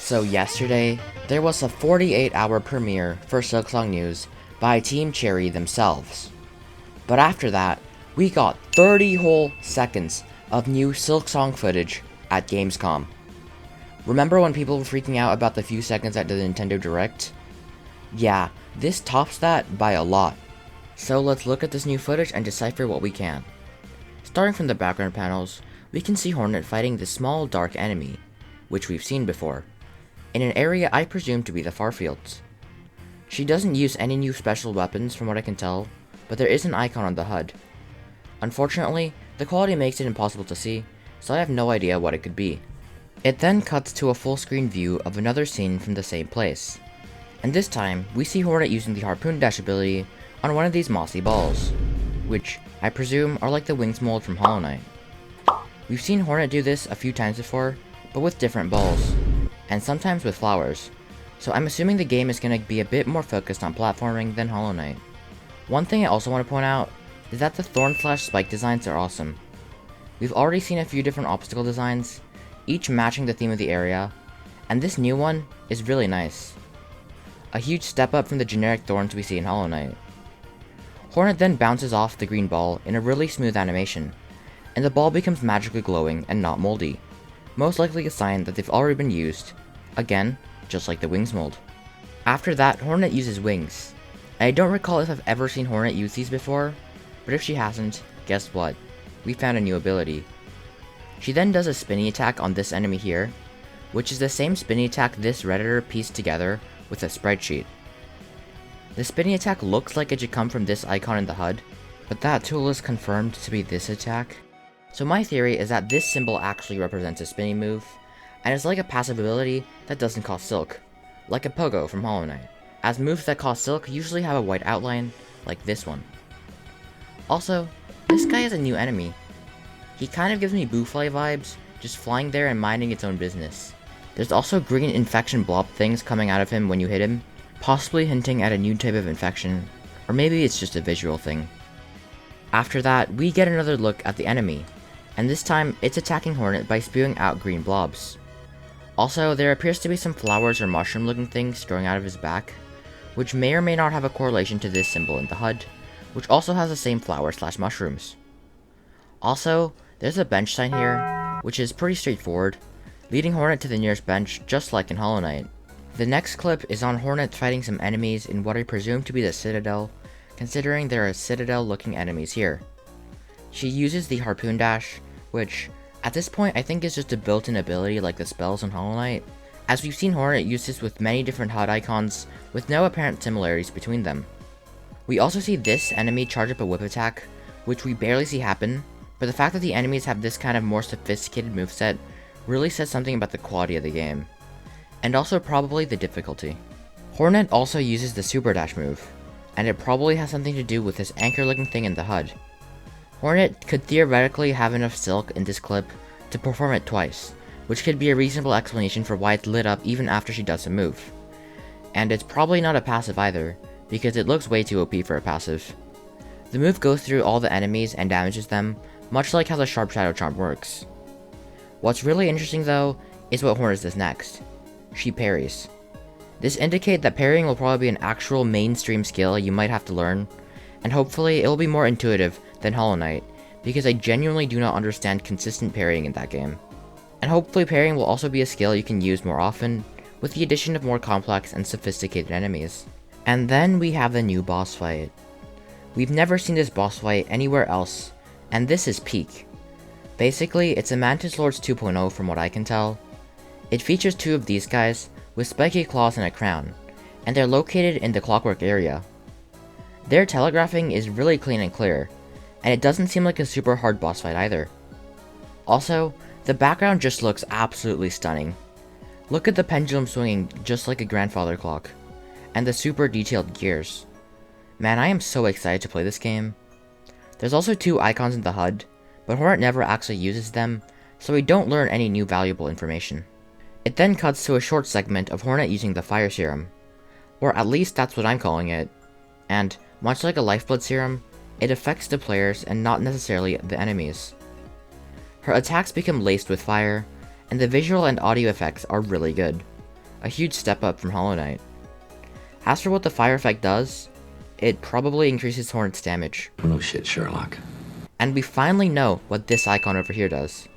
So yesterday, there was a 48-hour premiere for Silksong News by Team Cherry themselves. But after that, we got 30 whole seconds of new Silksong footage at Gamescom. Remember when people were freaking out about the few seconds at the Nintendo Direct? Yeah, this tops that by a lot. So let's look at this new footage and decipher what we can. Starting from the background panels, we can see Hornet fighting this small dark enemy, which we've seen before, in an area I presume to be the Farfields. She doesn't use any new special weapons from what I can tell, but there is an icon on the HUD. Unfortunately, the quality makes it impossible to see, so I have no idea what it could be. It then cuts to a full screen view of another scene from the same place, and this time we see Hornet using the harpoon dash ability on one of these mossy balls, which I presume are like the wings mold from Hollow Knight. We've seen Hornet do this a few times before, but with different balls, and sometimes with flowers, so I'm assuming the game is going to be a bit more focused on platforming than Hollow Knight. One thing I also want to point out is that the thorn/spike designs are awesome. We've already seen a few different obstacle designs, each matching the theme of the area, and this new one is really nice. A huge step up from the generic thorns we see in Hollow Knight. Hornet then bounces off the green ball in a really smooth animation, and the ball becomes magically glowing and not moldy, most likely a sign that they've already been used, again, just like the wings mold. After that, Hornet uses wings. I don't recall if I've ever seen Hornet use these before, but if she hasn't, guess what? We found a new ability. She then does a spinny attack on this enemy here, which is the same spinny attack this Redditor pieced together with a spreadsheet. The spinny attack looks like it should come from this icon in the HUD, but that tool is confirmed to be this attack. So my theory is that this symbol actually represents a spinny move, and it's like a passive ability that doesn't cost silk, like a pogo from Hollow Knight, as moves that cost silk usually have a white outline, like this one. Also, this guy is a new enemy. He kind of gives me Boofly vibes, just flying there and minding its own business. There's also green infection blob things coming out of him when you hit him, possibly hinting at a new type of infection, or maybe it's just a visual thing. After that, we get another look at the enemy, and this time it's attacking Hornet by spewing out green blobs. Also, there appears to be some flowers or mushroom looking things growing out of his back, which may or may not have a correlation to this symbol in the HUD, which also has the same flowers/mushrooms. Also, there's a bench sign here, which is pretty straightforward, leading Hornet to the nearest bench just like in Hollow Knight. The next clip is on Hornet fighting some enemies in what I presume to be the Citadel, considering there are Citadel looking enemies here. She uses the harpoon dash, which at this point I think is just a built-in ability like the spells in Hollow Knight, as we've seen Hornet use this with many different HUD icons with no apparent similarities between them. We also see this enemy charge up a whip attack, which we barely see happen, but the fact that the enemies have this kind of more sophisticated moveset really says something about the quality of the game, and also probably the difficulty. Hornet also uses the super dash move, and it probably has something to do with this anchor looking thing in the HUD. Hornet could theoretically have enough silk in this clip to perform it twice, which could be a reasonable explanation for why it's lit up even after she does a move. And it's probably not a passive either, because it looks way too OP for a passive. The move goes through all the enemies and damages them, much like how the Sharp Shadow Charm works. What's really interesting though, is what Hornet does next. She parries. This indicates that parrying will probably be an actual mainstream skill you might have to learn, and hopefully it will be more intuitive than Hollow Knight, because I genuinely do not understand consistent parrying in that game. And hopefully parrying will also be a skill you can use more often, with the addition of more complex and sophisticated enemies. And then we have the new boss fight. We've never seen this boss fight anywhere else, and this is peak. Basically, it's a Mantis Lords 2.0 from what I can tell. It features two of these guys, with spiky claws and a crown, and they're located in the Clockwork area. Their telegraphing is really clean and clear, and it doesn't seem like a super hard boss fight either. Also, the background just looks absolutely stunning. Look at the pendulum swinging just like a grandfather clock, and the super detailed gears. Man, I am so excited to play this game. There's also two icons in the HUD, but Hornet never actually uses them, so we don't learn any new valuable information. It then cuts to a short segment of Hornet using the fire serum, or at least that's what I'm calling it, and much like a lifeblood serum, it affects the players and not necessarily the enemies. Her attacks become laced with fire, and the visual and audio effects are really good. a huge step up from Hollow Knight. As for what the fire effect does, it probably increases Hornet's damage. No shit, Sherlock. And we finally know what this icon over here does.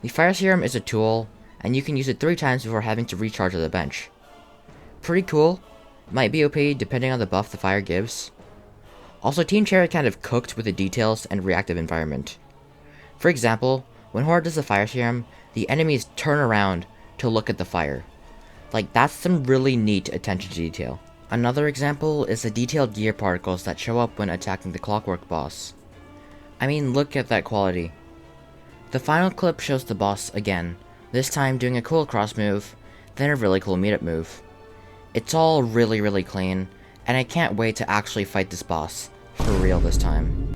The fire serum is a tool, and you can use it 3 times before having to recharge at the bench. Pretty cool. Might be OP depending on the buff the fire gives. Also, Team Cherry kind of cooked with the details and reactive environment. For example, when Horde does the fire serum, the enemies turn around to look at the fire. Like, that's some really neat attention to detail. Another example is the detailed gear particles that show up when attacking the Clockwork boss. I mean, look at that quality. The final clip shows the boss again, this time doing a cool cross move, then a really cool meetup move. It's all really clean, and I can't wait to actually fight this boss, for real this time.